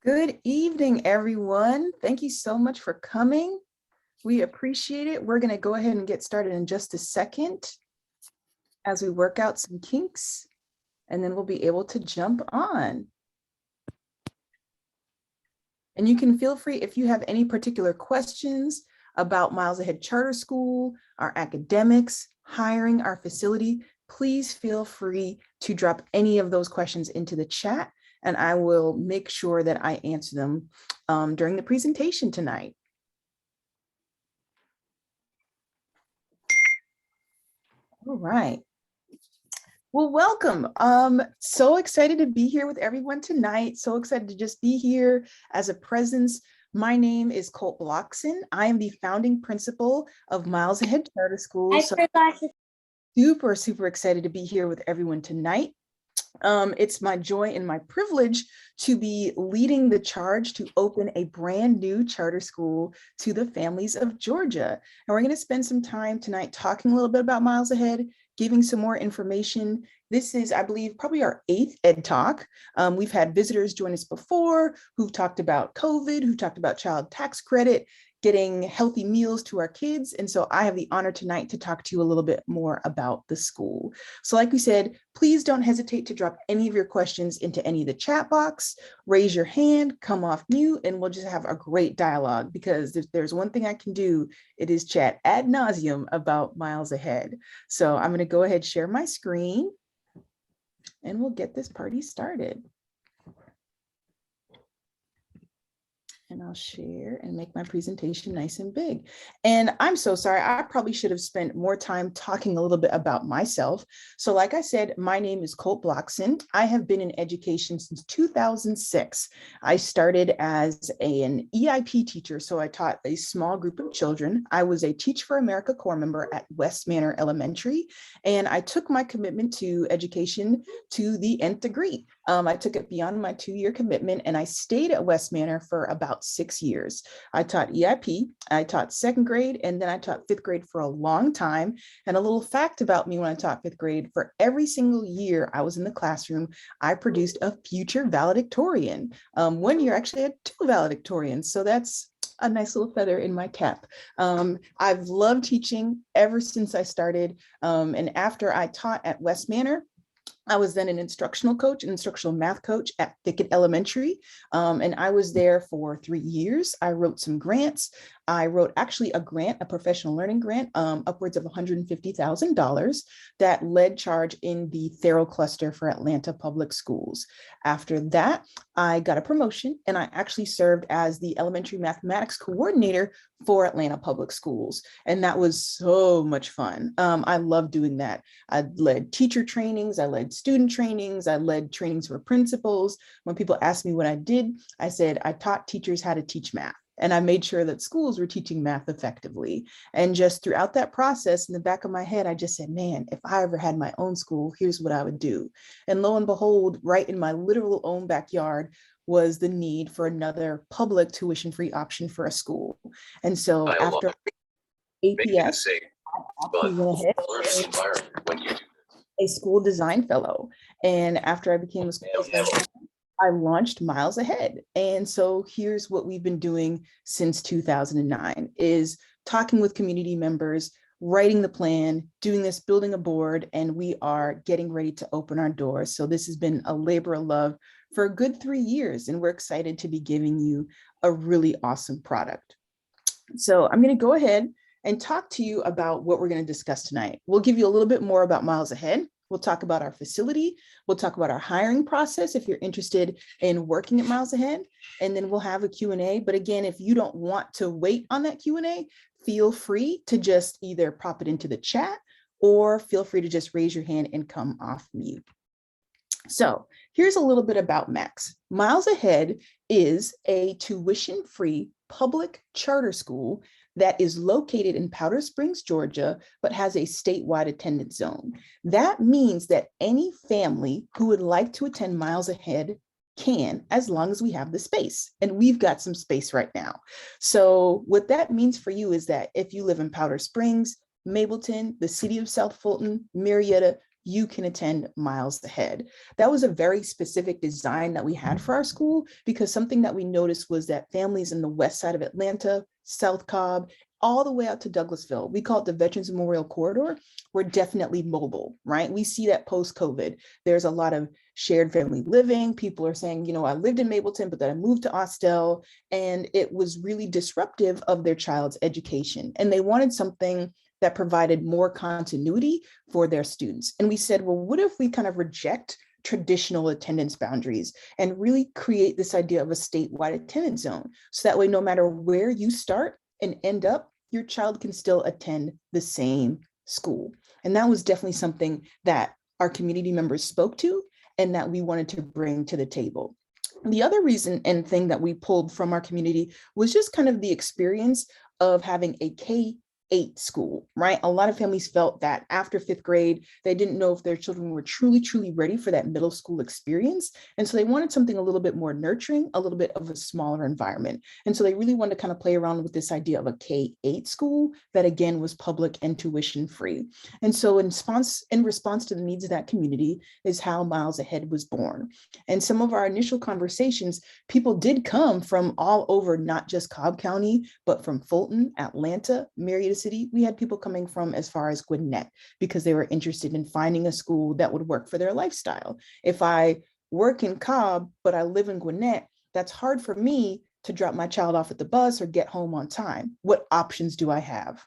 Good evening, everyone. Thank you so much for coming. We appreciate it. We're going to go ahead and get started in just a second as we work out some kinks, and then we'll be able to jump on. And you can feel free if you have any particular questions about Miles Ahead Charter School, our academics, hiring, our facility, please feel free to drop any of those questions into the chat, and I will make sure that I answer them during the presentation tonight. All right. Well, welcome. So excited to be here with everyone tonight. So excited to just be here as a presence. My name is Colt Blockton. I am the founding principal of Miles Ahead Charter School. So super excited to be here with everyone tonight. It's my joy and my privilege to be leading the charge to open a brand new charter school to the families of Georgia. And we're going to spend some time tonight talking a little bit about Miles Ahead, giving some more information. This is, I believe, probably our 8th Ed Talk. We've had visitors join us before who've talked about COVID, who talked about child tax credit, getting healthy meals to our kids. And so I have the honor tonight to talk to you a little bit more about the school. So like we said, please don't hesitate to drop any of your questions into any of the chat box, raise your hand, come off mute, and we'll just have a great dialogue, because if there's one thing I can do, it is chat ad nauseum about Miles Ahead. So I'm going to go ahead, share my screen, and we'll get this party started. And I'll share and make my presentation nice and big. And I'm so sorry, I probably should have spent more time talking a little bit about myself. So like I said, my name is Colt Blockton. I have been in education since 2006. I started as an EIP teacher, so I taught a small group of children. I was a Teach for America Corps member at West Manor Elementary, and I took my commitment to education to the nth degree. I took it beyond my 2-year commitment, and I stayed at West Manor for about 6 years. I taught EIP, I taught 2nd grade, and then I taught 5th grade for a long time. And a little fact about me when I taught 5th grade, for every single year I was in the classroom, I produced a future valedictorian. One year actually I had 2 valedictorians, so that's a nice little feather in my cap. I've loved teaching ever since I started. And after I taught at West Manor, I was then an instructional coach, an instructional math coach at Thicket Elementary, and I was there for 3 years. I wrote some grants. I wrote actually a grant, a professional learning grant, upwards of $150,000 that led charge in the Thero cluster for Atlanta Public Schools. After that, I got a promotion, and I actually served as the elementary mathematics coordinator for Atlanta Public Schools. And that was so much fun. I love doing that. I led teacher trainings, I led student trainings, I led trainings for principals. When people asked me what I did, I said I taught teachers how to teach math. And I made sure that schools were teaching math effectively. And just throughout that process, in the back of my head, I just said, man, if I ever had my own school, here's what I would do. And lo and behold, right in my literal own backyard was the need for another public tuition-free option for a school. And so after APS, I went ahead a school design fellow. And after I became a school design fellow, I launched Miles Ahead. And so here's what we've been doing since 2009 is talking with community members, writing the plan, doing this, building a board, and we are getting ready to open our doors. So this has been a labor of love for a good 3 years, and we're excited to be giving you a really awesome product. So I'm going to go ahead and talk to you about what we're going to discuss tonight. We'll give you a little bit more about Miles Ahead. We'll talk about our facility. We'll talk about our hiring process if you're interested in working at Miles Ahead, and then we'll have a Q&A. But again, if you don't want to wait on that Q&A, feel free to just either pop it into the chat or feel free to just raise your hand and come off mute. So here's a little bit about MACS. Miles Ahead is a tuition-free public charter school that is located in Powder Springs, Georgia, but has a statewide attendance zone. That means that any family who would like to attend Miles Ahead can, as long as we have the space. And we've got some space right now. So what that means for you is that if you live in Powder Springs, Mableton, the city of South Fulton, Marietta, you can attend Miles Ahead. That was a very specific design that we had for our school, because something that we noticed was that families in the west side of Atlanta, South Cobb, all the way out to Douglasville, we call it the Veterans Memorial Corridor, we're definitely mobile, right? We see that post-COVID, there's a lot of shared family living. People are saying, you know, I lived in Mableton, but then I moved to Austell, and it was really disruptive of their child's education. And they wanted something that provided more continuity for their students. And we said, well, what if we kind of reject traditional attendance boundaries and really create this idea of a statewide attendance zone? So that way, no matter where you start and end up, your child can still attend the same school. And that was definitely something that our community members spoke to and that we wanted to bring to the table. The other reason and thing that we pulled from our community was just kind of the experience of having a K-8 school, right? A lot of families felt that after 5th grade, they didn't know if their children were truly ready for that middle school experience. And so they wanted something a little bit more nurturing, a little bit of a smaller environment. And so they really wanted to kind of play around with this idea of a K-8 school that, again, was public and tuition free. And so in response to the needs of that community is how Miles Ahead was born. And some of our initial conversations, people did come from all over, not just Cobb County, but from Fulton, Atlanta, Marietta City. We had people coming from as far as Gwinnett because they were interested in finding a school that would work for their lifestyle. If I work in Cobb, but I live in Gwinnett, that's hard for me to drop my child off at the bus or get home on time. What options do I have?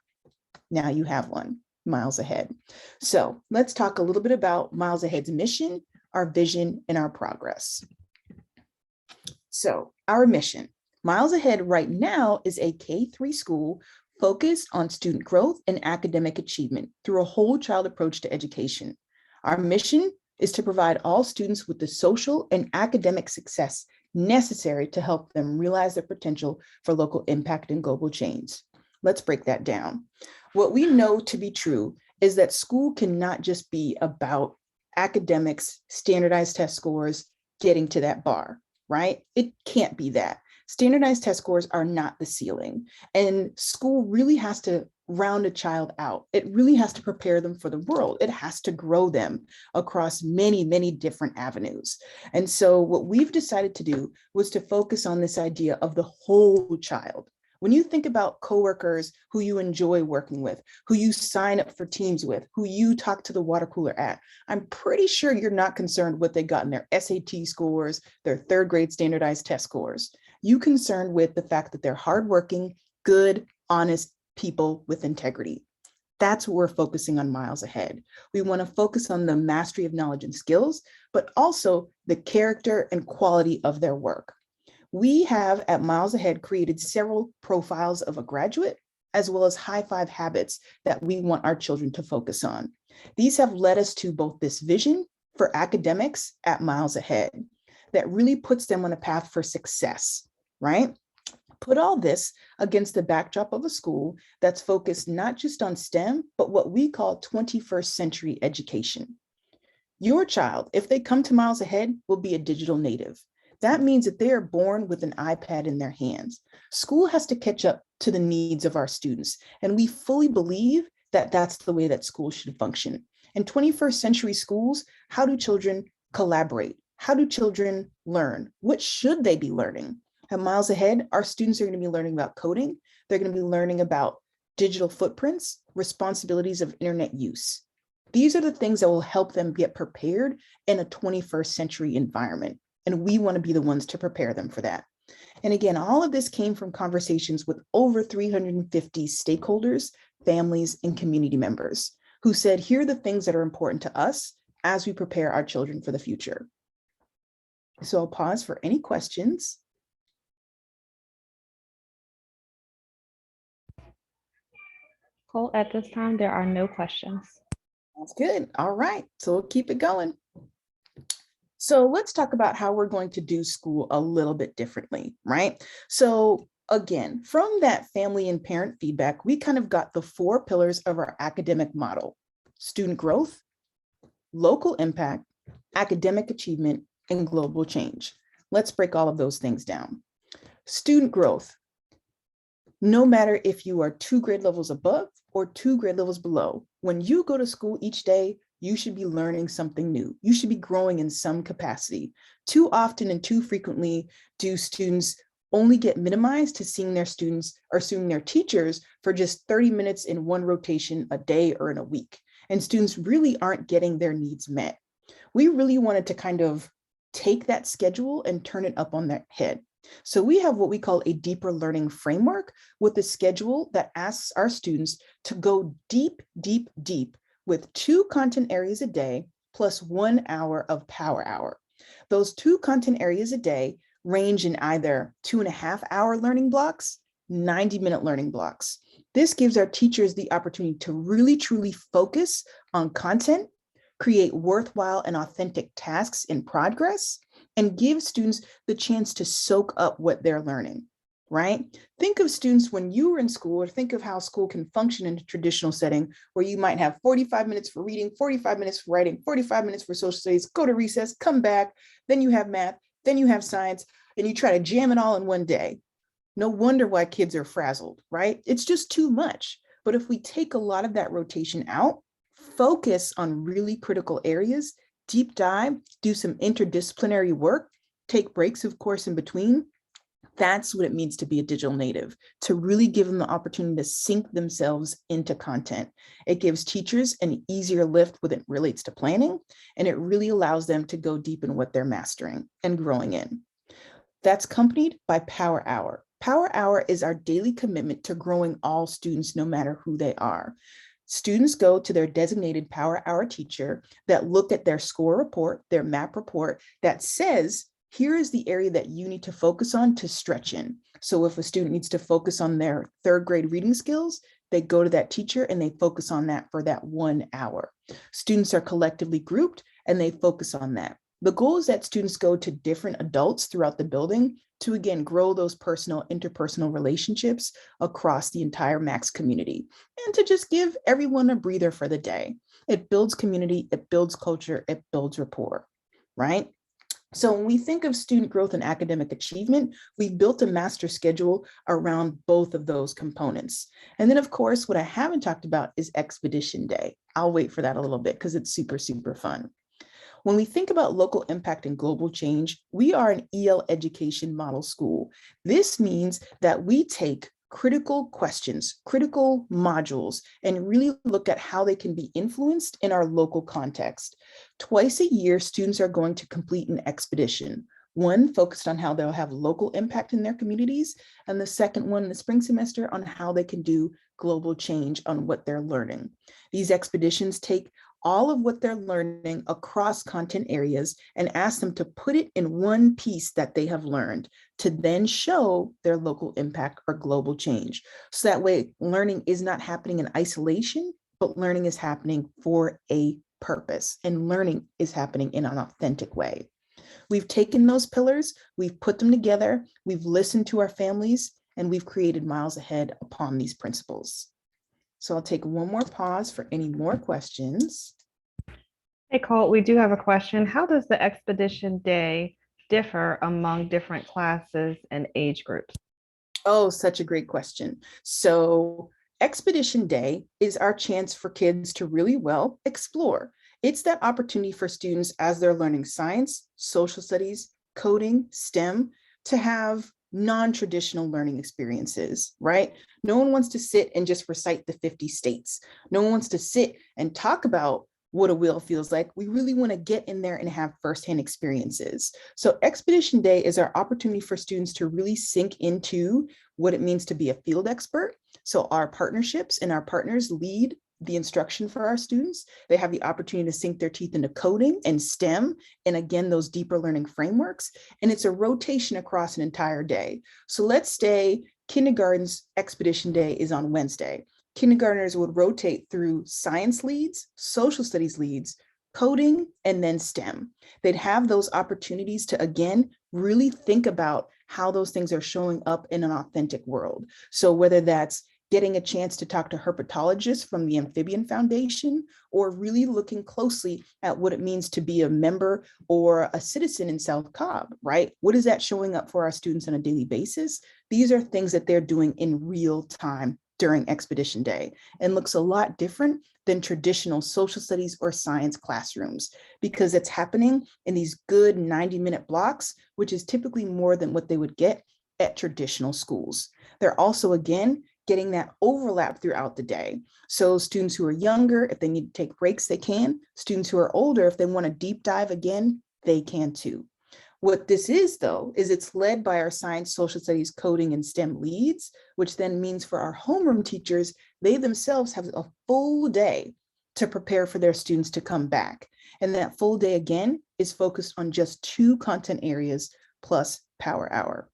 Now you have one, Miles Ahead. So let's talk a little bit about Miles Ahead's mission, our vision, and our progress. So our mission, Miles Ahead right now is a K-3 school focused on student growth and academic achievement through a whole child approach to education. Our mission is to provide all students with the social and academic success necessary to help them realize their potential for local impact and global change. Let's break that down. What we know to be true is that school cannot just be about academics, standardized test scores, getting to that bar, right? It can't be that. Standardized test scores are not the ceiling, and school really has to round a child out. It really has to prepare them for the world. It has to grow them across many different avenues. And so what we've decided to do was to focus on this idea of the whole child. When you think about coworkers who you enjoy working with, who you sign up for teams with, who you talk to the water cooler at, I'm pretty sure you're not concerned what they got in their SAT scores, their 3rd grade standardized test scores. You concerned with the fact that they're hardworking, good, honest people with integrity. That's what we're focusing on Miles Ahead. We want to focus on the mastery of knowledge and skills, but also the character and quality of their work. We have at Miles Ahead created several profiles of a graduate, as well as high 5 habits that we want our children to focus on. These have led us to both this vision for academics at Miles Ahead that really puts them on a path for success, right? Put all this against the backdrop of a school that's focused not just on STEM, but what we call 21st century education. Your child, if they come to Miles Ahead, will be a digital native. That means that they are born with an iPad in their hands. School has to catch up to the needs of our students, and we fully believe that that's the way that schools should function. In 21st century schools, how do children collaborate? How do children learn? What should they be learning? At Miles Ahead, our students are going to be learning about coding. They're going to be learning about digital footprints, responsibilities of internet use. These are the things that will help them get prepared in a 21st century environment. And we want to be the ones to prepare them for that. And again, all of this came from conversations with over 350 stakeholders, families, and community members who said, here are the things that are important to us as we prepare our children for the future. So I'll pause for any questions. Colt, at this time, there are no questions. That's good. All right, so we'll keep it going. So let's talk about how we're going to do school a little bit differently, right? So again, from that family and parent feedback, we kind of got the 4 pillars of our academic model: student growth, local impact, academic achievement, and global change. Let's break all of those things down. Student growth. No matter if you are 2 grade levels above or 2 grade levels below, when you go to school each day, you should be learning something new. You should be growing in some capacity. Too often and too frequently do students only get minimized to seeing their students or seeing their teachers for just 30 minutes in one rotation a day or in a week. And students really aren't getting their needs met. We really wanted to kind of take that schedule and turn it up on their head. So we have what we call a deeper learning framework with a schedule that asks our students to go deep, deep, deep with 2 content areas a day plus 1 hour of power hour. Those 2 content areas a day range in either 2.5-hour learning blocks, 90-minute learning blocks. This gives our teachers the opportunity to really, truly focus on content, create worthwhile and authentic tasks in progress, and give students the chance to soak up what they're learning, right? Think of students when you were in school, or think of how school can function in a traditional setting where you might have 45 minutes for reading, 45 minutes for writing, 45 minutes for social studies, go to recess, come back, then you have math, then you have science, and you try to jam it all in one day. No wonder why kids are frazzled, right? It's just too much. But if we take a lot of that rotation out, focus on really critical areas, deep dive, do some interdisciplinary work, take breaks, of course, in between. That's what it means to be a digital native, to really give them the opportunity to sink themselves into content. It gives teachers an easier lift when it relates to planning, and it really allows them to go deep in what they're mastering and growing in. That's accompanied by Power Hour. Power Hour is our daily commitment to growing all students, no matter who they are. Students go to their designated Power Hour teacher that look at their score report, their MAP report that says, here is the area that you need to focus on to stretch in. So if a student needs to focus on their 3rd grade reading skills, they go to that teacher and they focus on that for that 1 hour. Students are collectively grouped and they focus on that. The goal is that students go to different adults throughout the building to, again, grow those personal, interpersonal relationships across the entire MACS community, and to just give everyone a breather for the day. It builds community, it builds culture, it builds rapport, right? So when we think of student growth and academic achievement, we've built a master schedule around both of those components. And then, of course, what I haven't talked about is Expedition Day. I'll wait for that a little bit because it's super, super fun. When we think about local impact and global change, we are an EL education model school. This means that we take critical questions, critical modules, and really look at how they can be influenced in our local context. Twice a year, students are going to complete an expedition. One focused on how they'll have local impact in their communities, and the second one in the spring semester on how they can do global change on what they're learning. These expeditions take all of what they're learning across content areas and ask them to put it in one piece that they have learned to then show their local impact or global change. So that way learning is not happening in isolation, but learning is happening for a purpose, and learning is happening in an authentic way. We've taken those pillars, we've put them together, we've listened to our families, and we've created miles ahead upon these principles. So I'll take one more pause for any more questions. Hey, Colt, we do have a question. How does the expedition day differ among different classes and age groups? Oh, such a great question. So Expedition Day is our chance for kids to really well explore. It's that opportunity for students as they're learning science, social studies, coding, STEM, to have non-traditional learning experiences, right? No one wants to sit and just recite the 50 states. No one wants to sit and talk about what a wheel feels like. We really want to get in there and have firsthand experiences. So Expedition Day is our opportunity for students to really sink into what it means to be a field expert. So our partnerships and our partners lead the instruction for our students. They have the opportunity to sink their teeth into coding and STEM, and again, those deeper learning frameworks. And it's a rotation across an entire day. So let's say kindergarten's Expedition Day is on Wednesday. Kindergartners would rotate through science leads, social studies leads, coding, and then STEM. They'd have those opportunities to, again, really think about how those things are showing up in an authentic world. So whether that's getting a chance to talk to herpetologists from the Amphibian Foundation, or really looking closely at what it means to be a member or a citizen in South Cobb, right? What is that showing up for our students on a daily basis? These are things that they're doing in real time during Expedition Day and looks a lot different than traditional social studies or science classrooms because it's happening in these good 90-minute blocks, which is typically more than what they would get at traditional schools. They're also, again, getting that overlap throughout the day. So students who are younger, if they need to take breaks, they can. Students who are older, if they want to deep dive again, they can too. What this is, though, is it's led by our science, social studies, coding, and STEM leads, which then means for our homeroom teachers, they themselves have a full day to prepare for their students to come back. And that full day, again, is focused on just 2 content areas plus Power Hour.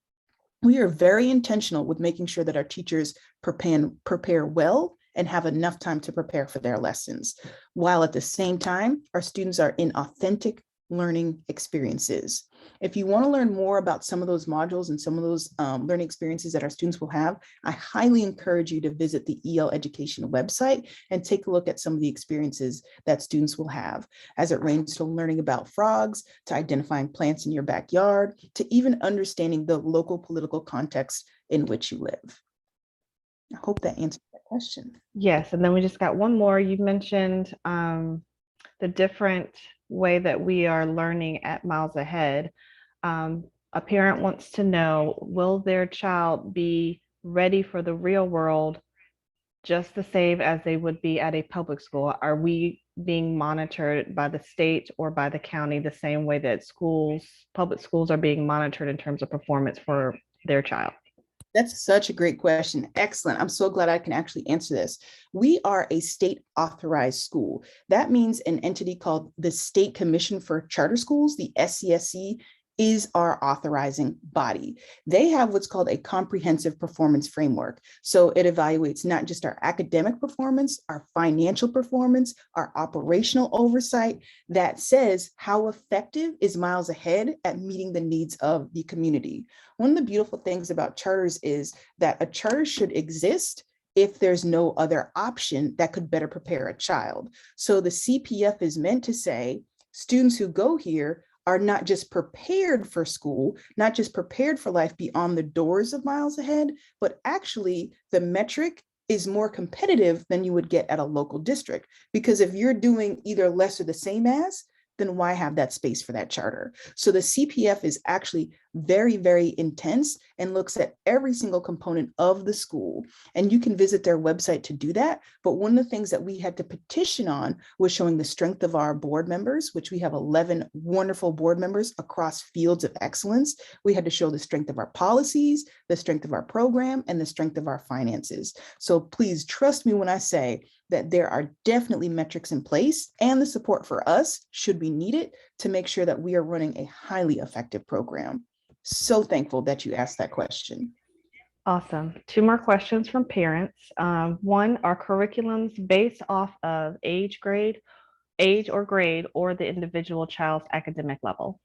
We are very intentional with making sure that our teachers prepare well and have enough time to prepare for their lessons, while at the same time, our students are in authentic learning experiences. If you want to learn more about some of those modules and some of those learning experiences that our students will have, I highly encourage you to visit the EL Education website and take a look at some of the experiences that students will have, as it ranges from learning about frogs, to identifying plants in your backyard, to even understanding the local political context in which you live. I hope that answers that question. Yes, and then we just got one more. You mentioned the different way that we are learning at Miles Ahead. A parent wants to know, will their child be ready for the real world just the same as they would be at a public school? Are we being monitored by the state or by the county the same way that public schools are being monitored in terms of performance for their child? That's such a great question. Excellent. I'm so glad I can actually answer this. We are a state authorized school. That means an entity called the State Commission for Charter Schools, the SCSC, is our authorizing body. They have what's called a comprehensive performance framework. So it evaluates not just our academic performance, our financial performance, our operational oversight, that says how effective is Miles Ahead at meeting the needs of the community. One of the beautiful things about charters is that a charter should exist if there's no other option that could better prepare a child. So the CPF is meant to say students who go here are not just prepared for school, not just prepared for life beyond the doors of Miles Ahead, but actually the metric is more competitive than you would get at a local district. Because if you're doing either less or the same as, then why have that space for that charter? So the CPF is actually very, very intense and looks at every single component of the school. And you can visit their website to do that. But one of the things that we had to petition on was showing the strength of our board members, which we have 11 wonderful board members across fields of excellence. We had to show the strength of our policies, the strength of our program, and the strength of our finances. So please trust me when I say that there are definitely metrics in place, and the support for us should be needed to make sure that we are running a highly effective program. So thankful that you asked that question. Awesome. 2 more questions from parents. One, are curriculums based off of age or grade, or the individual child's academic level?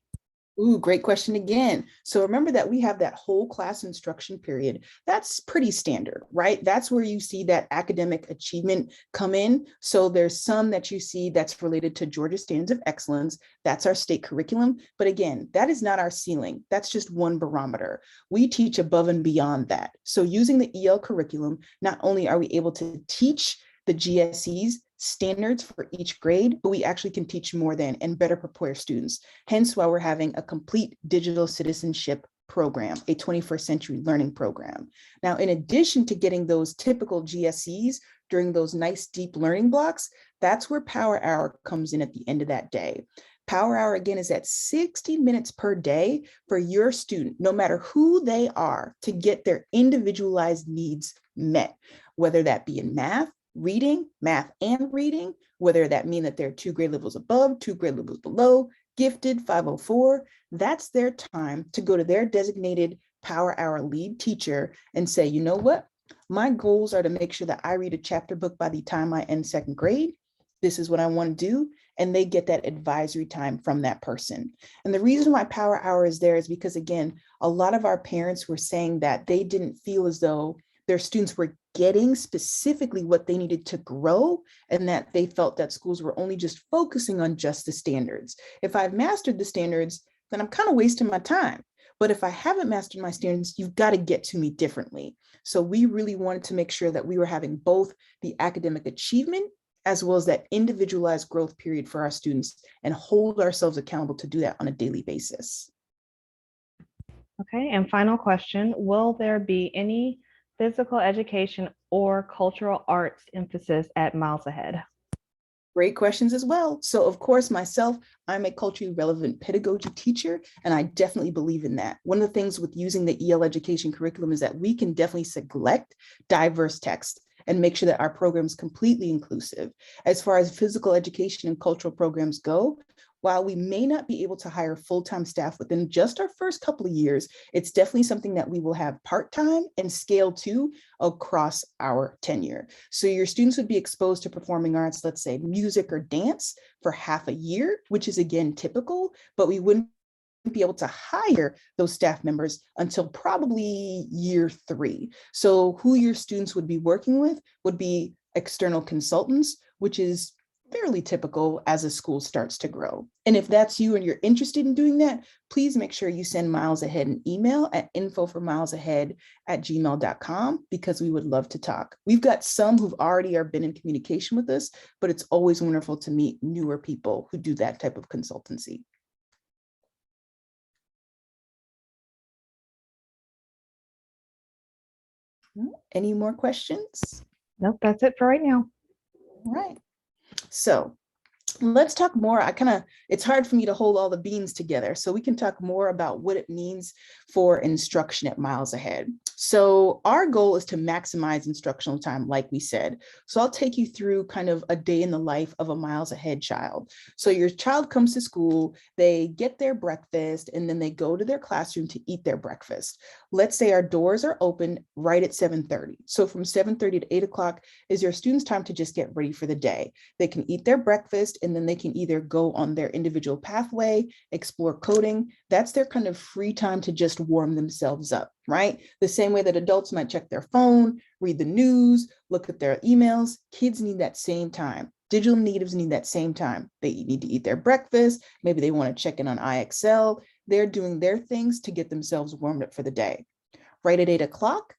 Ooh, great question again. So remember that we have that whole class instruction period. That's pretty standard, right? That's where you see that academic achievement come in. So there's some that you see that's related to Georgia Standards of Excellence. That's our state curriculum. But again, that is not our ceiling. That's just one barometer. We teach above and beyond that. So using the EL curriculum, not only are we able to teach the GSEs standards for each grade, but we actually can teach more than and better prepare students. Hence why we're having a complete digital citizenship program, a 21st century learning program. Now, in addition to getting those typical GSEs during those nice deep learning blocks, that's where Power Hour comes in at the end of that day. Power Hour, again, is at 60 minutes per day for your student, no matter who they are, to get their individualized needs met, whether that be in math and reading, whether that mean that they're 2 grade levels above, 2 grade levels below, gifted, 504, that's their time to go to their designated Power Hour lead teacher and say, you know what? My goals are to make sure that I read a chapter book by the time I end 2nd grade. This is what I want to do. And they get that advisory time from that person. And the reason why Power Hour is there is because, again, a lot of our parents were saying that they didn't feel as though their students were getting specifically what they needed to grow, and that they felt that schools were only just focusing on just the standards. If I've mastered the standards, then I'm kind of wasting my time. But if I haven't mastered my students, you've got to get to me differently. So we really wanted to make sure that we were having both the academic achievement as well as that individualized growth period for our students and hold ourselves accountable to do that on a daily basis. Okay, and final question, will there be any physical education or cultural arts emphasis at Miles Ahead? Great questions as well. So of course, myself, I'm a culturally relevant pedagogy teacher, and I definitely believe in that. One of the things with using the EL education curriculum is that we can definitely select diverse text and make sure that our program is completely inclusive. As far as physical education and cultural programs go, while we may not be able to hire full-time staff within just our first couple of years, it's definitely something that we will have part-time and scale to across our tenure. So your students would be exposed to performing arts, let's say music or dance for half a year, which is again typical, but we wouldn't be able to hire those staff members until probably year 3. So who your students would be working with would be external consultants, which is fairly typical as a school starts to grow. And if that's you and you're interested in doing that, please make sure you send Miles Ahead an email at info4milesahead@gmail.com, because we would love to talk. We've got some who've already been in communication with us, but it's always wonderful to meet newer people who do that type of consultancy. Any more questions? Nope, that's it for right now. All right. So let's talk more. It's hard for me to hold all the beans together. So we can talk more about what it means for instruction at Miles Ahead. So our goal is to maximize instructional time, like we said. So I'll take you through kind of a day in the life of a Miles Ahead child. So your child comes to school, they get their breakfast, and then they go to their classroom to eat their breakfast. Let's say our doors are open right at 7:30. So from 7:30 to 8 o'clock is your students' time to just get ready for the day. They can eat their breakfast, and then they can either go on their individual pathway, explore coding. That's their kind of free time to just warm themselves up, right? The same way that adults might check their phone, read the news, look at their emails, kids need that same time. Digital natives need that same time. They need to eat their breakfast. Maybe they want to check in on IXL. They're doing their things to get themselves warmed up for the day. Right at 8 o'clock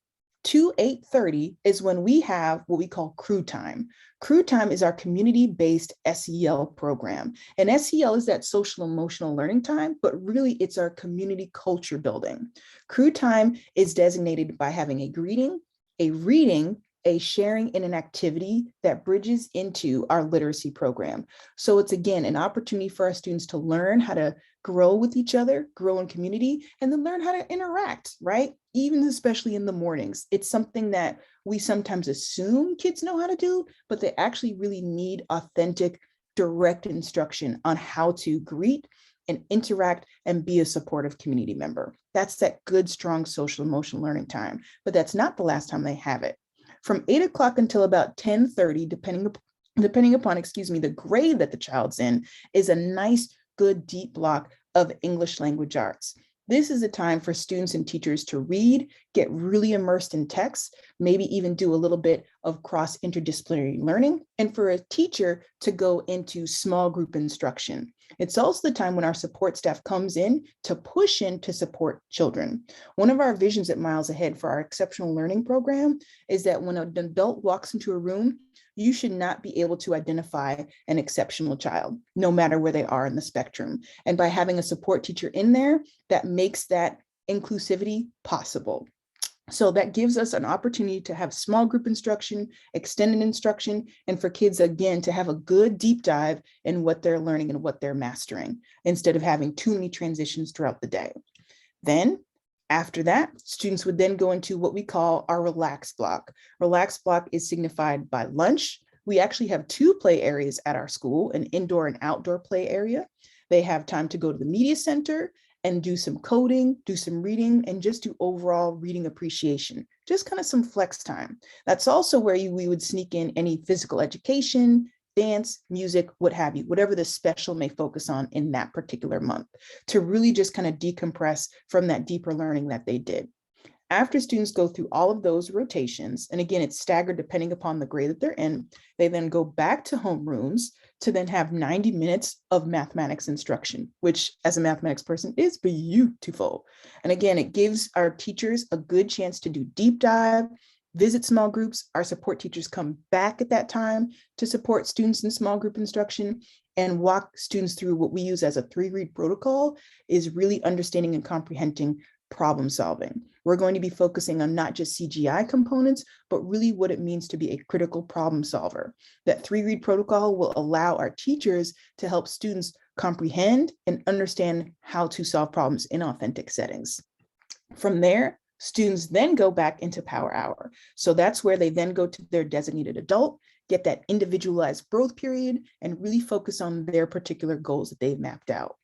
to 8:30 is when we have what we call crew time. Crew time is our community-based SEL program. And SEL is that social emotional learning time, but really it's our community culture building. Crew time is designated by having a greeting, a reading, a sharing, and an activity that bridges into our literacy program. So it's again an opportunity for our students to learn how to grow with each other, grow in community, and then learn how to interact, right? Even especially in the mornings. It's something that we sometimes assume kids know how to do, but they actually really need authentic, direct instruction on how to greet and interact and be a supportive community member. That's that good, strong social emotional learning time, but that's not the last time they have it. From 8 o'clock until about 10:30, depending upon, the grade that the child's in, is a nice, good, deep block of English language arts. This is a time for students and teachers to read, get really immersed in text, maybe even do a little bit of cross-interdisciplinary learning, and for a teacher to go into small group instruction. It's also the time when our support staff comes in to support children. One of our visions at Miles Ahead for our exceptional learning program is that when an adult walks into a room, you should not be able to identify an exceptional child, no matter where they are in the spectrum. And by having a support teacher in there, that makes that inclusivity possible. So that gives us an opportunity to have small group instruction, extended instruction, and for kids, again, to have a good deep dive in what they're learning and what they're mastering, instead of having too many transitions throughout the day. Then after that, students would then go into what we call our relax block. Relax block is signified by lunch. We actually have 2 play areas at our school, an indoor and outdoor play area. They have time to go to the media center and do some coding, do some reading, and just do overall reading appreciation, just kind of some flex time. That's also where we would sneak in any physical education, dance, music, what have you, whatever the special may focus on in that particular month, to really just kind of decompress from that deeper learning that they did. After students go through all of those rotations, and again, it's staggered depending upon the grade that they're in, they then go back to homerooms to then have 90 minutes of mathematics instruction, which as a mathematics person is beautiful. And again, it gives our teachers a good chance to do deep dive, visit small groups. Our support teachers come back at that time to support students in small group instruction and walk students through what we use as a 3-read protocol, is really understanding and comprehending problem solving. We're going to be focusing on not just CGI components, but really what it means to be a critical problem solver. That 3-read protocol will allow our teachers to help students comprehend and understand how to solve problems in authentic settings. From there, students then go back into Power Hour. So that's where they then go to their designated adult, get that individualized growth period, and really focus on their particular goals that they've mapped out.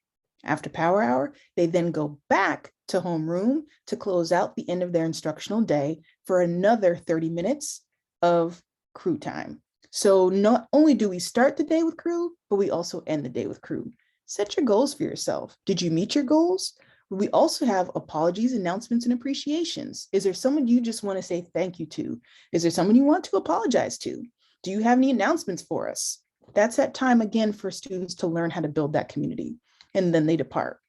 After Power Hour, they then go back to homeroom to close out the end of their instructional day for another 30 minutes of crew time. So not only do we start the day with crew, but we also end the day with crew. Set your goals for yourself. Did you meet your goals? We also have apologies, announcements, and appreciations. Is there someone you just want to say thank you to? Is there someone you want to apologize to? Do you have any announcements for us? That's that time again for students to learn how to build that community. And then they depart.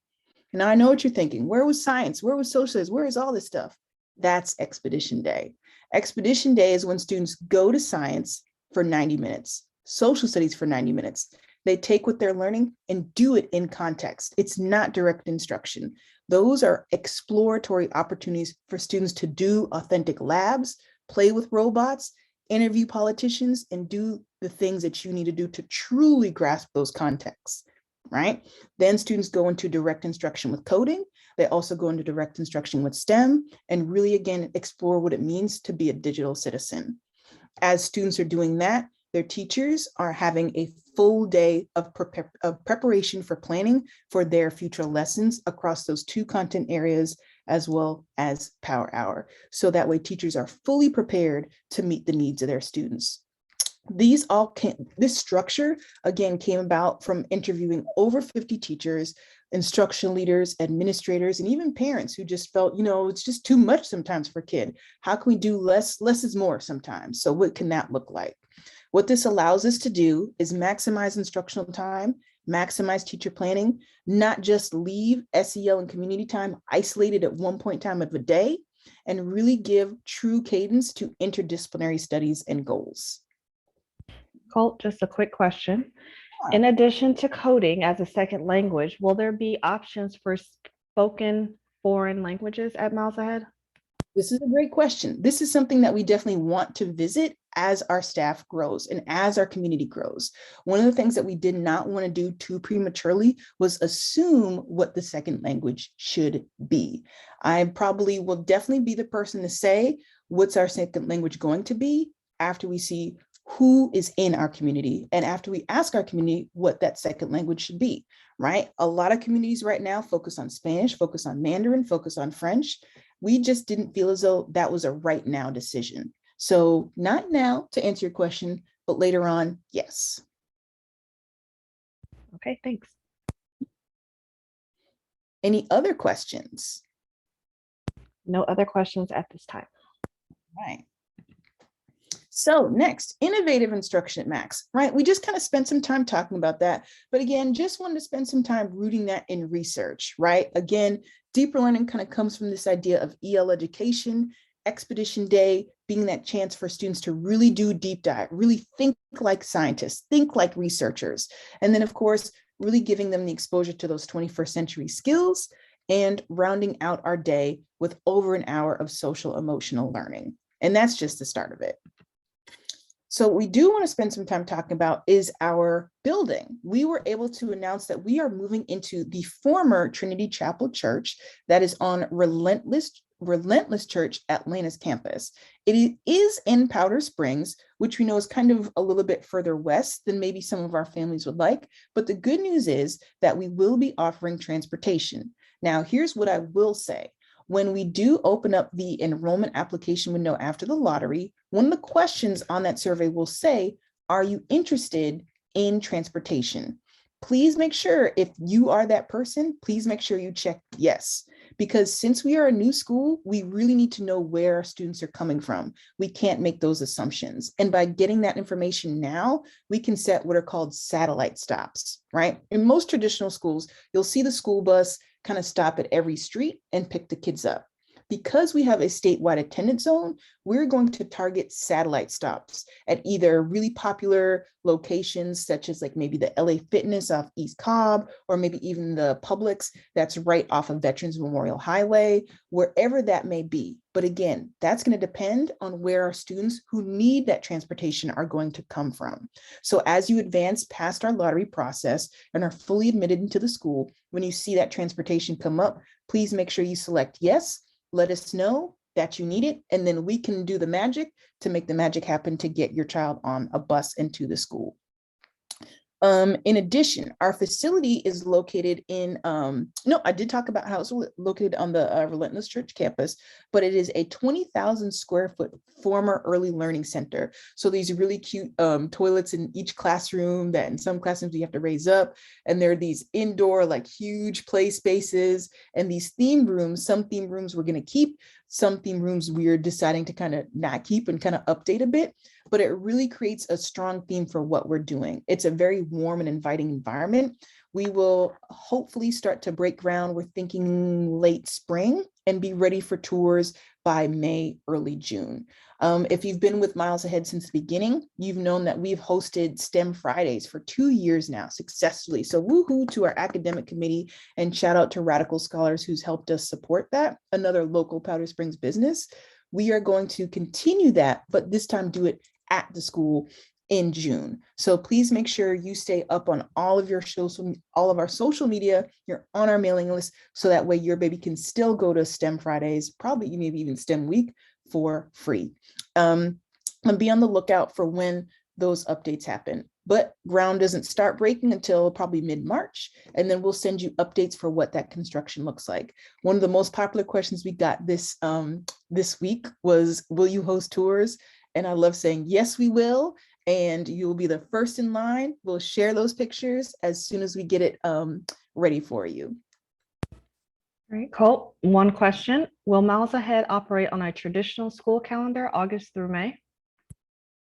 Now I know what you're thinking. Where was science? Where was social studies? Where is all this stuff? That's Expedition Day. Expedition Day is when students go to science for 90 minutes, social studies for 90 minutes. They take what they're learning and do it in context. It's not direct instruction. Those are exploratory opportunities for students to do authentic labs, play with robots, interview politicians, and do the things that you need to do to truly grasp those contexts, right? Then students go into direct instruction with coding. They also go into direct instruction with STEM and really, again, explore what it means to be a digital citizen. As students are doing that, their teachers are having a full day of preparation for planning for their future lessons across those 2 content areas, as well as Power Hour. So that way teachers are fully prepared to meet the needs of their students. This structure, again, came about from interviewing over 50 teachers, instructional leaders, administrators, and even parents who just felt, it's just too much sometimes for a kid. How can we do less? Less is more sometimes. So what can that look like? What this allows us to do is maximize instructional time, maximize teacher planning, not just leave SEL and community time isolated at one point in time of the day, and really give true cadence to interdisciplinary studies and goals. Colt, just a quick question. In addition to coding as a second language, will there be options for spoken foreign languages at Miles Ahead? This is a great question. This is something that we definitely want to visit as our staff grows and as our community grows. One of the things that we did not want to do too prematurely was assume what the second language should be. I probably will definitely be the person to say, what's our second language going to be after we see who is in our community and after we ask our community what that second language should be, right? A lot of communities right now focus on Spanish, focus on Mandarin, focus on French. We just didn't feel as though that was a right now decision. So not now to answer your question, but later on, yes. Okay, thanks. Any other questions? No other questions at this time. Right. So next, innovative instruction at MACS, right? We just kind of spent some time talking about that, but again, just wanted to spend some time rooting that in research, right? Again, deeper learning kind of comes from this idea of EL education, Expedition Day being that chance for students to really do deep dive, really think like scientists, think like researchers. And then of course, really giving them the exposure to those 21st century skills and rounding out our day with over an hour of social emotional learning. And that's just the start of it. So what we do want to spend some time talking about is our building. We were able to announce that we are moving into the former Trinity Chapel Church that is on Relentless Church Atlanta's campus. It is in Powder Springs, which we know is kind of a little bit further west than maybe some of our families would like. But the good news is that we will be offering transportation. Now, here's what I will say. When we do open up the enrollment application window after the lottery, one of the questions on that survey will say, are you interested in transportation? Please make sure if you are that person, please make sure you check yes, because since we are a new school, we really need to know where our students are coming from. We can't make those assumptions. And by getting that information now, we can set what are called satellite stops, right? In most traditional schools, you'll see the school bus kind of stop at every street and pick the kids up. Because we have a statewide attendance zone, we're going to target satellite stops at either really popular locations, such as like maybe the LA Fitness off East Cobb, or maybe even the Publix that's right off of Veterans Memorial Highway, wherever that may be. But again, that's going to depend on where our students who need that transportation are going to come from. So as you advance past our lottery process and are fully admitted into the school, when you see that transportation come up, please make sure you select yes. Let us know that you need it, and then we can do the magic to make the magic happen to get your child on a bus into the school. In addition, our facility is located in, no, I did talk about how it's located on the Relentless Church campus, but it is a 20,000 square foot former early learning center. So these really cute toilets in each classroom that in some classrooms you have to raise up. And there are these indoor, like huge play spaces and these theme rooms. Some theme rooms we're gonna keep, some theme rooms we're deciding to kind of not keep and kind of update a bit, but it really creates a strong theme for what we're doing. It's a very warm and inviting environment. We will hopefully start to break ground. We're thinking late spring and be ready for tours by May, early June. If you've been with Miles Ahead since the beginning, you've known that we've hosted STEM Fridays for 2 years now successfully. So woohoo to our academic committee, and shout out to Radical Scholars who's helped us support that, another local Powder Springs business. We are going to continue that, but this time do it at the school in June. So please make sure you stay up on all of our social media. You're on our mailing list, so that way your baby can still go to STEM Fridays, probably maybe even STEM Week, for free. And be on the lookout for when those updates happen. But ground doesn't start breaking until probably mid-March, and then we'll send you updates for what that construction looks like. One of the most popular questions we got this week was, will you host tours? And I love saying, yes, we will. And you'll be the first in line. We'll share those pictures as soon as we get it ready for you. All right, Colt, one question. Will Miles Ahead operate on a traditional school calendar, August through May?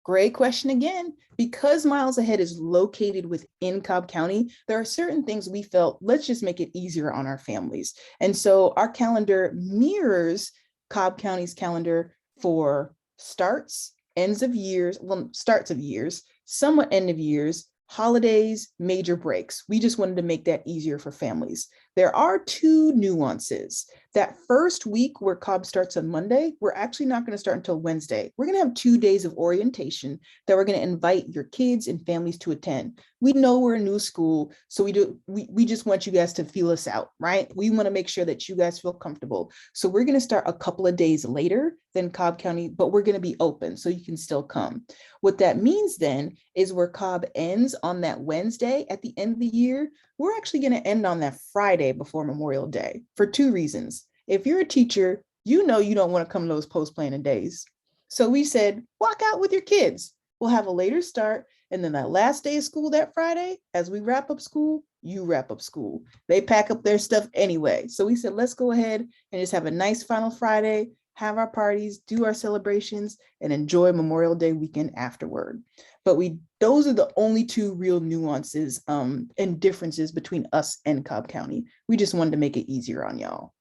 Great question again. Because Miles Ahead is located within Cobb County, there are certain things we felt, let's just make it easier on our families. And so our calendar mirrors Cobb County's calendar for starts, ends of years, well, starts of years, somewhat end of years, holidays, major breaks. We just wanted to make that easier for families. There are two nuances. That first week where Cobb starts on Monday, we're actually not going to start until Wednesday. We're going to have 2 days of orientation that we're going to invite your kids and families to attend. We know we're a new school, so we just want you guys to feel us out, right? We want to make sure that you guys feel comfortable. So we're going to start a couple of days later than Cobb County, but we're going to be open so you can still come. What that means then is where Cobb ends on that Wednesday at the end of the year, we're actually going to end on that Friday before Memorial Day for 2 reasons. If you're a teacher, you know you don't want to come to those post-planning days. So we said, walk out with your kids. We'll have a later start. And then that last day of school that Friday, as we wrap up school, you wrap up school. They pack up their stuff anyway. So we said, let's go ahead and just have a nice final Friday, have our parties, do our celebrations, and enjoy Memorial Day weekend afterward. But those are the only 2 real nuances and differences between us and Cobb County. We just wanted to make it easier on y'all.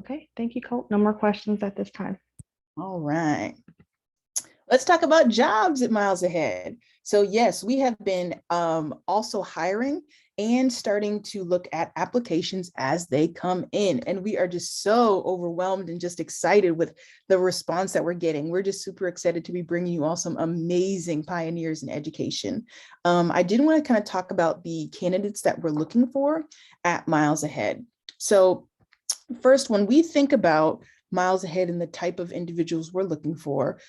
Okay, thank you, Colt. No more questions at this time. All right. Let's talk about jobs at Miles Ahead. So yes, we have been also hiring and starting to look at applications as they come in. And we are just so overwhelmed and just excited with the response that we're getting. We're just super excited to be bringing you all some amazing pioneers in education. I did want to kind of talk about the candidates that we're looking for at Miles Ahead. So first, when we think about Miles Ahead and the type of individuals we're looking for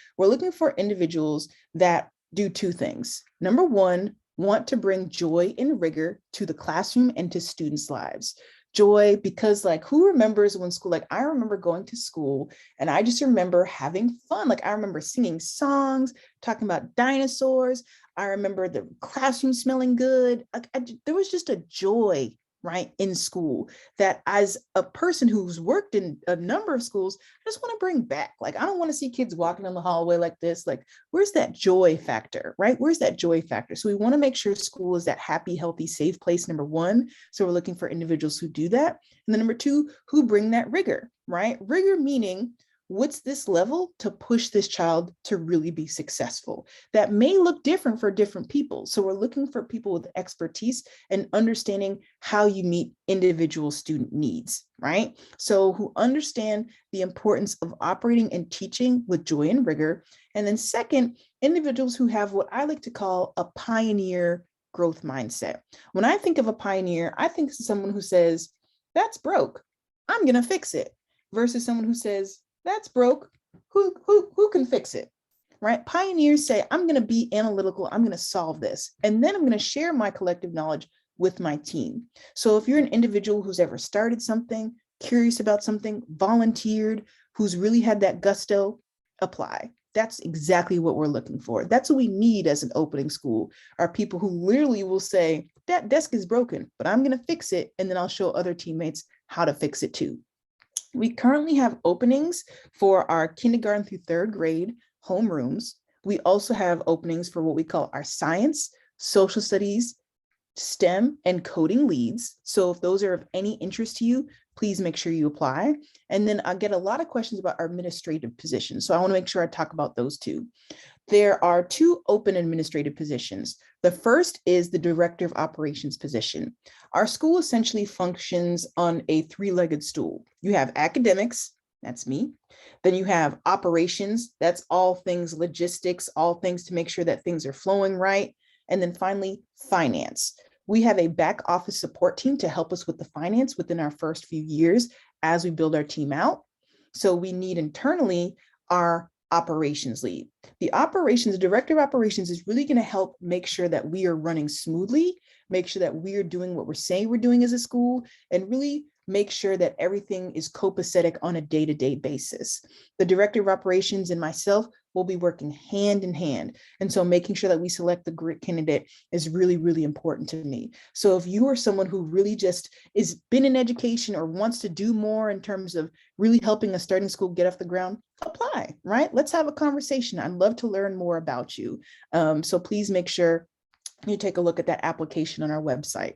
individuals that do 2 things. Number one, want to bring joy and rigor to the classroom and to students' lives. Joy, because like, who remembers when school, like I remember going to school and I just remember having fun. Like I remember singing songs, talking about dinosaurs. I remember the classroom smelling good. There was just a joy right, in school, that as a person who's worked in a number of schools, I just want to bring back. Like, I don't want to see kids walking in the hallway like this. Like, where's that joy factor, right? Where's that joy factor? So we want to make sure school is that happy, healthy, safe place, number one. So we're looking for individuals who do that. And then number two, who bring that rigor, right? Rigor meaning, what's this level to push this child to really be successful? That may look different for different people. So we're looking for people with expertise and understanding how you meet individual student needs, right? So who understand the importance of operating and teaching with joy and rigor. And then second, individuals who have what I like to call a pioneer growth mindset. When I think of a pioneer, I think of someone who says, that's broke, I'm going to fix it, versus someone who says, that's broke, who can fix it, right? Pioneers say, I'm going to be analytical, I'm going to solve this, and then I'm going to share my collective knowledge with my team. So if you're an individual who's ever started something, curious about something, volunteered, who's really had that gusto, apply. That's exactly what we're looking for. That's what we need as an opening school, are people who literally will say, that desk is broken, but I'm going to fix it, and then I'll show other teammates how to fix it too. We currently have openings for our kindergarten through third grade homerooms. We also have openings for what we call our science, social studies, STEM, and coding leads. So if those are of any interest to you, please make sure you apply. And then I get a lot of questions about our administrative positions. So I want to make sure I talk about those too. There are two open administrative positions. The first is the director of operations position. Our school essentially functions on a three-legged stool. You have academics, that's me. Then you have operations, that's all things logistics, all things to make sure that things are flowing right. And then finally, finance. We have a back office support team to help us with the finance within our first few years as we build our team out. So we need internally our operations lead. The director of operations is really going to help make sure that we are running smoothly, make sure that we are doing what we're saying we're doing as a school, and really make sure that everything is copacetic on a day-to-day basis. The director of operations and myself will be working hand in hand. And so making sure that we select the great candidate is really, really important to me. So if you are someone who really just is been in education or wants to do more in terms of really helping a starting school get off the ground, apply, right? Let's have a conversation. I'd love to learn more about you. So please make sure you take a look at that application on our website.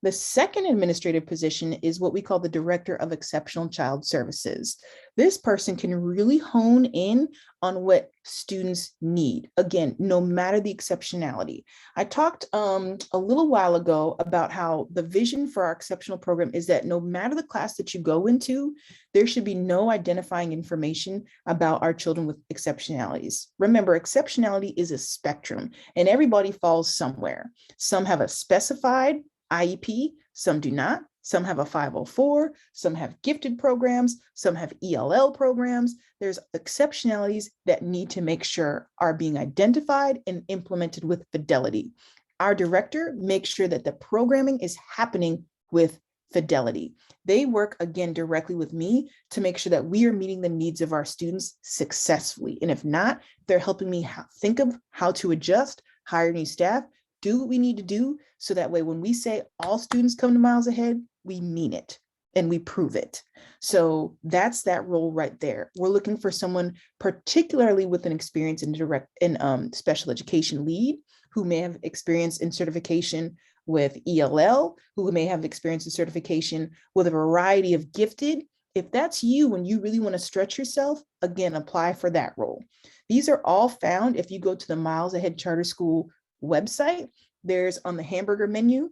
The second administrative position is what we call the Director of Exceptional Child Services. This person can really hone in on what students need. Again, no matter the exceptionality. I talked a little while ago about how the vision for our exceptional program is that no matter the class that you go into, there should be no identifying information about our children with exceptionalities. Remember, exceptionality is a spectrum and everybody falls somewhere. Some have a specified IEP, some do not. Some have a 504, some have gifted programs, some have ELL programs. There's exceptionalities that need to make sure are being identified and implemented with fidelity. Our director makes sure that the programming is happening with fidelity. They work again directly with me to make sure that we are meeting the needs of our students successfully. And if not, they're helping me think of how to adjust, hire new staff, do what we need to do, so that way when we say all students come to Miles Ahead, we mean it and we prove it. So that's that role right there. We're looking for someone particularly with an experience in special education lead, who may have experience in certification with ELL, who may have experience in certification with a variety of gifted. If that's you and you really want to stretch yourself, again, apply for that role. These are all found if you go to the Miles Ahead Charter School website. There's on the hamburger menu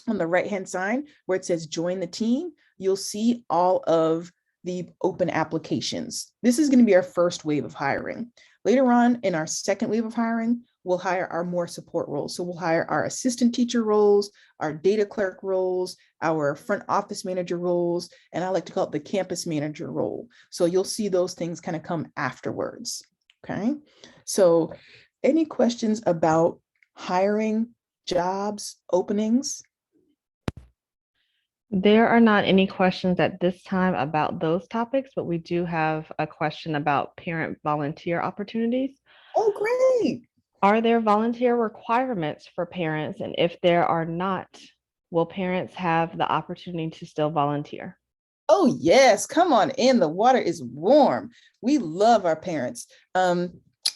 on the right-hand side where it says join the team, you'll see all of the open applications. This is going to be our first wave of hiring. Later on in our second wave of hiring, we'll hire our more support roles. So we'll hire our assistant teacher roles, our data clerk roles, our front office manager roles, and I like to call it the campus manager role. So you'll see those things kind of come afterwards. Okay. So any questions about hiring, jobs, openings? There are not any questions at this time about those topics, but we do have a question about parent volunteer opportunities. Oh, great. Are there volunteer requirements for parents? And if there are not, will parents have the opportunity to still volunteer? Oh, yes. Come on in. The water is warm. We love our parents.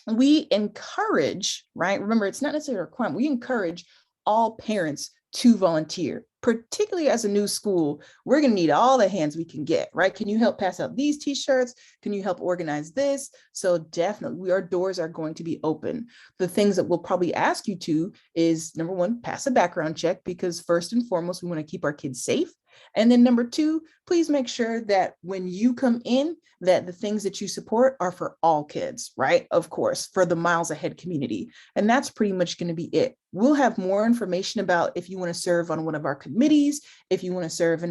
We encourage, right? Remember, it's not necessarily a requirement. We encourage all parents to volunteer, particularly as a new school. We're going to need all the hands we can get, right? Can you help pass out these t-shirts? Can you help organize this? So definitely, our doors are going to be open. The things that we'll probably ask you to is, number one, pass a background check, because first and foremost, we want to keep our kids safe. And then number two, please make sure that when you come in, that the things that you support are for all kids, right? Of course, for the Miles Ahead community. And that's pretty much going to be it. We'll have more information about if you want to serve on one of our committees, if you want to serve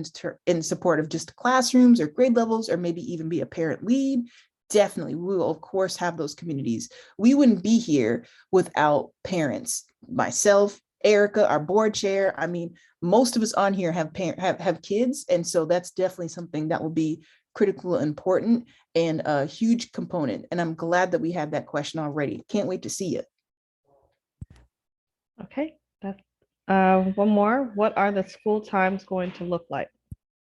in support of just classrooms or grade levels, or maybe even be a parent lead. Definitely, we will, of course, have those communities. We wouldn't be here without parents, myself, Erica, our board chair. I mean, most of us on here have kids, and so that's definitely something that will be critical, important, and a huge component. And I'm glad that we had that question already. Can't wait to see it. Okay, that's one more. What are the school times going to look like?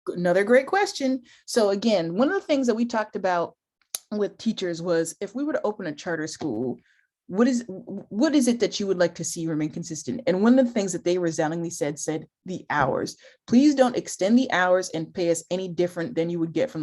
Another great question. So again, one of the things that we talked about with teachers was, if we were to open a charter school, what is it that you would like to see remain consistent? And one of the things that they resoundingly said the hours. Please don't extend the hours and pay us any different than you would get from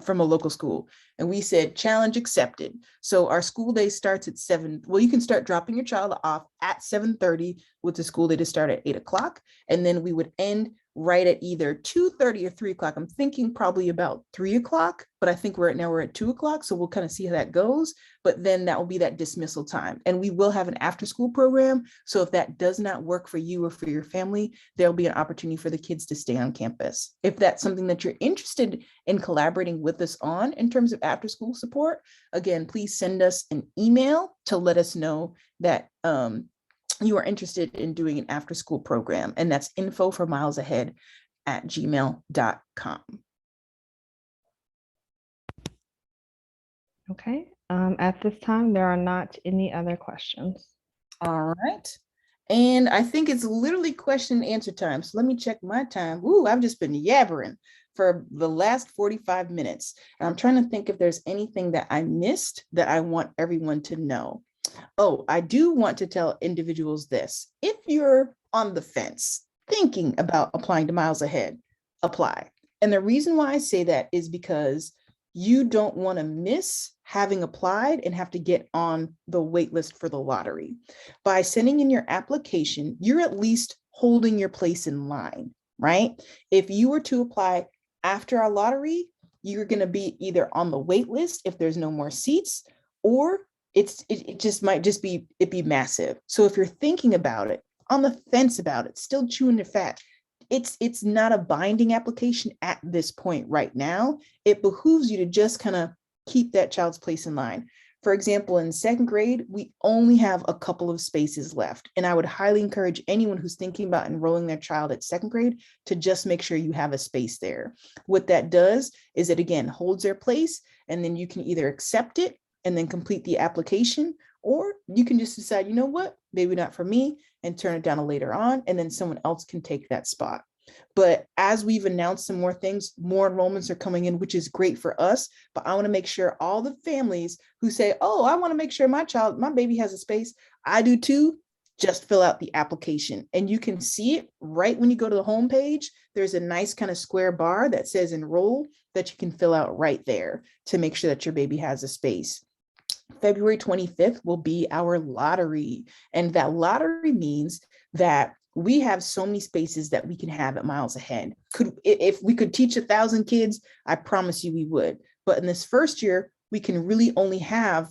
from a local school. And we said, challenge accepted. So our school day starts at 7. Well, you can start dropping your child off at 7:30 with the school day to start at 8 o'clock. And then we would end right at either 2:30 or 3 o'clock. I'm thinking probably about 3 o'clock, but I think we're at 2 o'clock. So we'll kind of see how that goes. But then that will be that dismissal time. And we will have an after school program. So if that does not work for you or for your family, there'll be an opportunity for the kids to stay on campus. If that's something that you're interested in collaborating with us on in terms of after school support, again, please send us an email to let us know that you are interested in doing an after school program. And that's info4milesahead@gmail.com. Okay, at this time, there are not any other questions. All right. And I think it's literally question and answer time. So let me check my time. Ooh, I've just been yabbering for the last 45 minutes. And I'm trying to think if there's anything that I missed that I want everyone to know. Oh, I do want to tell individuals this. If you're on the fence thinking about applying to Miles Ahead, apply. And the reason why I say that is because you don't want to miss having applied and have to get on the wait list for the lottery. By sending in your application, you're at least holding your place in line, right? If you were to apply after our lottery, you're going to be either on the wait list if there's no more seats, or it just might be massive. So if you're thinking about it, on the fence about it, still chewing your fat, it's not a binding application at this point right now. It behooves you to just kind of keep that child's place in line. For example, in second grade, we only have a couple of spaces left. And I would highly encourage anyone who's thinking about enrolling their child at second grade to just make sure you have a space there. What that does is it, again, holds their place, and then you can either accept it and then complete the application, or you can just decide, you know what, maybe not for me, and turn it down later on, and then someone else can take that spot. But as we've announced some more things, more enrollments are coming in, which is great for us. But I want to make sure all the families who say, oh, I want to make sure my baby has a space, I do too, just fill out the application. And you can see it right when you go to the home page. There's a nice kind of square bar that says enroll that you can fill out right there to make sure that your baby has a space. February 25th will be our lottery. And that lottery means that we have so many spaces that we can have at Miles Ahead. If we could teach 1,000 kids, I promise you we would. But in this first year, we can really only have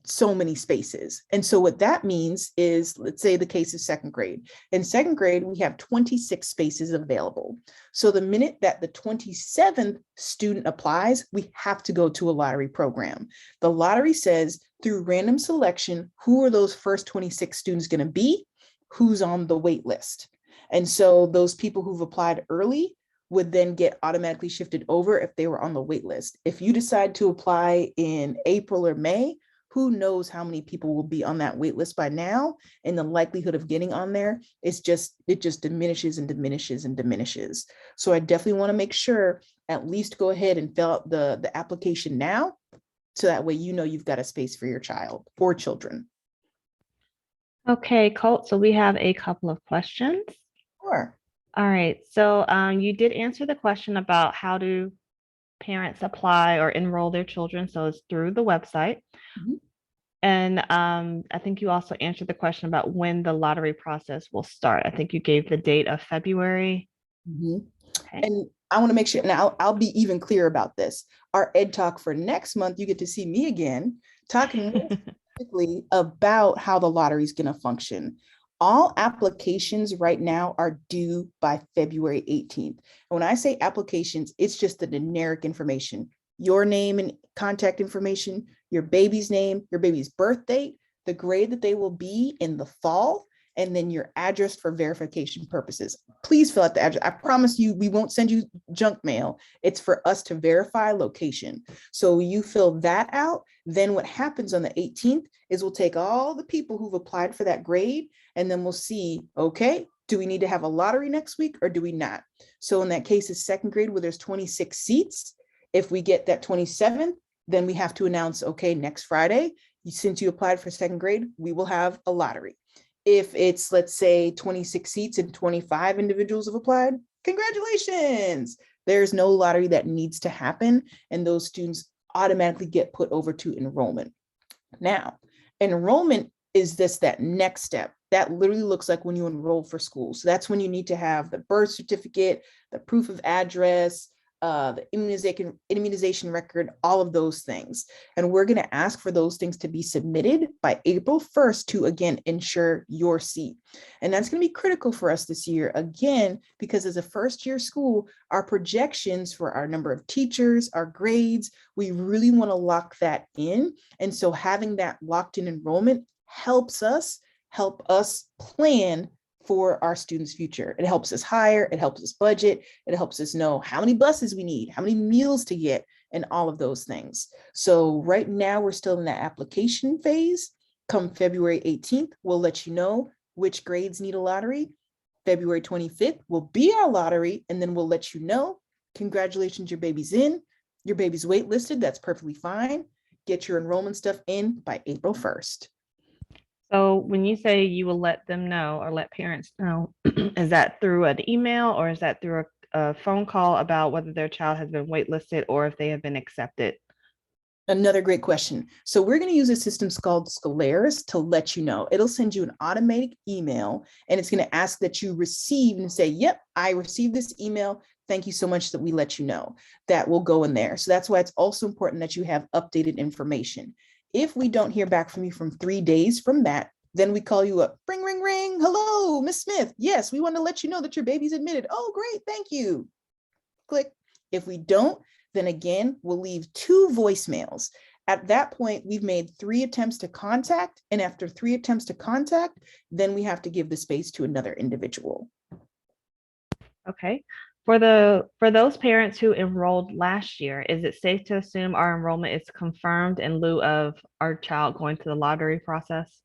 so many spaces. And so what that means is, let's say the case of second grade. In second grade, we have 26 spaces available. So the minute that the 27th student applies, we have to go to a lottery program. The lottery says through random selection, who are those first 26 students going to be? Who's on the wait list. And so those people who've applied early would then get automatically shifted over if they were on the wait list. If you decide to apply in April or May, who knows how many people will be on that wait list by now, and the likelihood of getting on there it just diminishes and diminishes and diminishes. So I definitely want to make sure at least go ahead and fill out the application now, so that way you know you've got a space for your child or children. Okay, Colt, so we have a couple of questions. Sure. All right, so you did answer the question about how do parents apply or enroll their children. So it's through the website. Mhm. And I think you also answered the question about when the lottery process will start. I think you gave the date of February. Mhm. Okay. And I want to make sure, and I'll be even clear about this. Our Ed Talk for next month, you get to see me again talking more specifically about how the lottery is going to function. All applications right now are due by February 18th. And when I say applications, it's just the generic information, your name and contact information, your baby's name, your baby's birth date, the grade that they will be in the fall, and then your address for verification purposes. Please fill out the address. I promise you, we won't send you junk mail. It's for us to verify location. So you fill that out. Then what happens on the 18th is we'll take all the people who've applied for that grade, and then we'll see, okay, do we need to have a lottery next week or do we not? So in that case, it's second grade where there's 26 seats. If we get that 27th, then we have to announce, okay, next Friday, since you applied for second grade, we will have a lottery. If it's, let's say, 26 seats and 25 individuals have applied, congratulations. There's no lottery that needs to happen, and those students automatically get put over to enrollment. Now, enrollment is that next step. That literally looks like when you enroll for school. So that's when you need to have the birth certificate, the proof of address, the immunization record, all of those things. And we're going to ask for those things to be submitted by April 1st to, again, ensure your seat. And that's going to be critical for us this year, again, because as a first-year school, our projections for our number of teachers, our grades, we really want to lock that in. And so having that locked in enrollment help us plan for our students' future. It helps us hire, it helps us budget, it helps us know how many buses we need, how many meals to get, and all of those things. So right now we're still in that application phase. Come February 18th, we'll let you know which grades need a lottery. February 25th will be our lottery, and then we'll let you know, congratulations, your baby's in, your baby's waitlisted, that's perfectly fine. Get your enrollment stuff in by April 1st. So when you say you will let them know or let parents know, is that through an email or is that through a phone call about whether their child has been waitlisted or if they have been accepted? Another great question. So we're going to use a system called Scolaris to let you know. It'll send you an automatic email, and it's going to ask that you receive and say, yep, I received this email. Thank you so much that we let you know. That will go in there. So that's why it's also important that you have updated information. If we don't hear back from you from 3 days from that, then we call you up. Ring, ring, ring. Hello, Miss Smith. Yes, we want to let you know that your baby's admitted. Oh, great. Thank you. Click. If we don't, then again, we'll leave 2 voicemails. At that point, we've made 3 attempts to contact, and after 3 attempts to contact, then we have to give the space to another individual. Okay. For those parents who enrolled last year, is it safe to assume our enrollment is confirmed in lieu of our child going to the lottery process?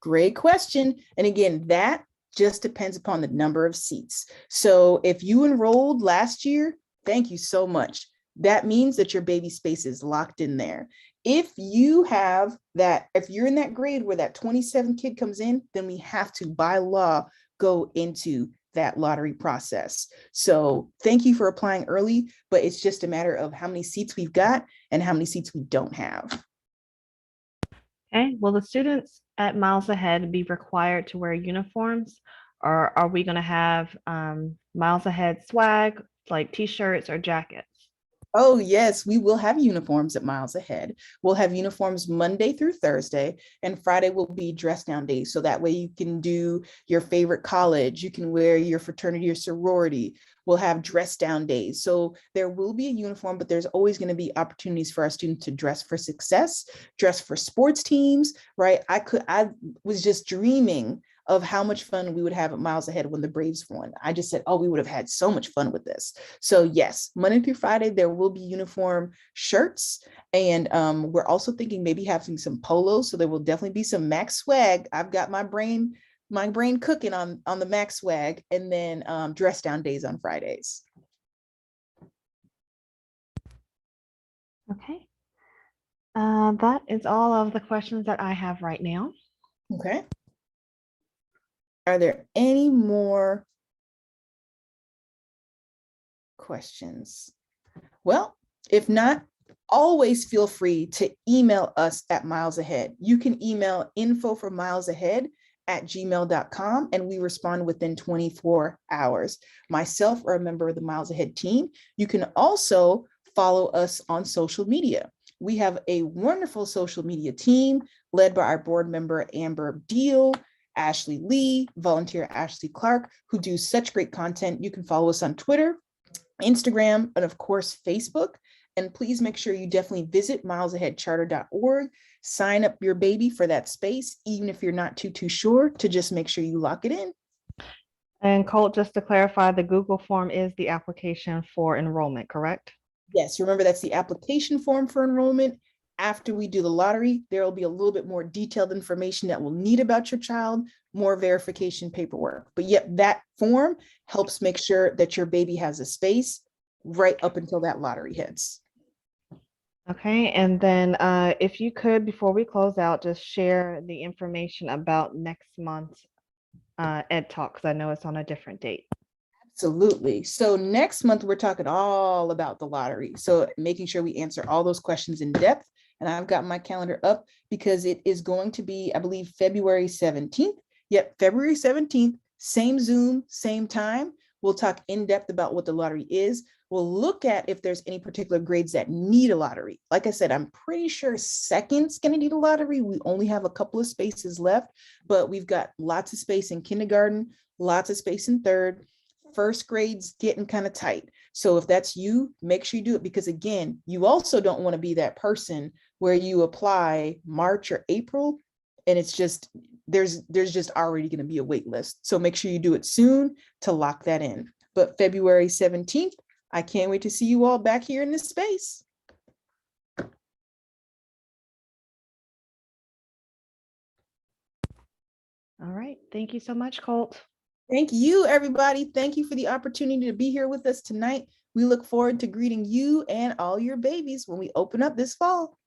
Great question. And again, that just depends upon the number of seats. So if you enrolled last year, thank you so much. That means that your baby space is locked in there. If you have that, if you're in that grade where that 27 kid comes in, then we have to, by law, go into that lottery process. So thank you for applying early, but it's just a matter of how many seats we've got and how many seats we don't have. Okay. Will the students at Miles Ahead be required to wear uniforms, or are we going to have Miles Ahead swag like t-shirts or jackets? Oh, yes, we will have uniforms at Miles Ahead. We'll have uniforms Monday through Thursday, and Friday will be dress down days. So that way you can do your favorite college, you can wear your fraternity or sorority. We'll have dress down days. So there will be a uniform, but there's always going to be opportunities for our students to dress for success, dress for sports teams, right? I was just dreaming of how much fun we would have at Miles Ahead when the Braves won. I just said, oh, we would have had so much fun with this. So yes, Monday through Friday, there will be uniform shirts. And we're also thinking maybe having some polos. So there will definitely be some MACS swag. I've got my brain cooking on the MACS swag, and then dress down days on Fridays. Okay. That is all of the questions that I have right now. Okay. Are there any more questions? Well, if not, always feel free to email us at Miles Ahead. You can email info@milesahead@gmail.com, and we respond within 24 hours. Myself or a member of the Miles Ahead team. You can also follow us on social media. We have a wonderful social media team led by our board member, Amber Deal, Ashley Lee, volunteer Ashley Clark, who do such great content. You can follow us on Twitter, Instagram, and of course, Facebook. And please make sure you definitely visit milesaheadcharter.org, sign up your baby for that space, even if you're not too sure, to just make sure you lock it in. And Colt, just to clarify, the Google form is the application for enrollment, correct? Yes, remember that's the application form for enrollment. After we do the lottery, there will be a little bit more detailed information that we'll need about your child, more verification paperwork. But yep, that form helps make sure that your baby has a space right up until that lottery hits. Okay, and then if you could, before we close out, just share the information about next month's EdTalk, because I know it's on a different date. Absolutely. So next month, we're talking all about the lottery. So making sure we answer all those questions in depth. And I've got my calendar up because it is going to be, I believe, February 17th. Yep, February 17th, same Zoom, same time. We'll talk in depth about what the lottery is. We'll look at if there's any particular grades that need a lottery. Like I said, I'm pretty sure second's going to need a lottery. We only have a couple of spaces left, but we've got lots of space in kindergarten, lots of space in third. First grade's getting kind of tight. So if that's you, make sure you do it, because again, you also don't want to be that person where you apply March or April and it's just, there's just already going to be a wait list. So make sure you do it soon to lock that in. But February 17th, I can't wait to see you all back here in this space. All right. Thank you so much, Colt. Thank you, everybody. Thank you for the opportunity to be here with us tonight. We look forward to greeting you and all your babies when we open up this fall.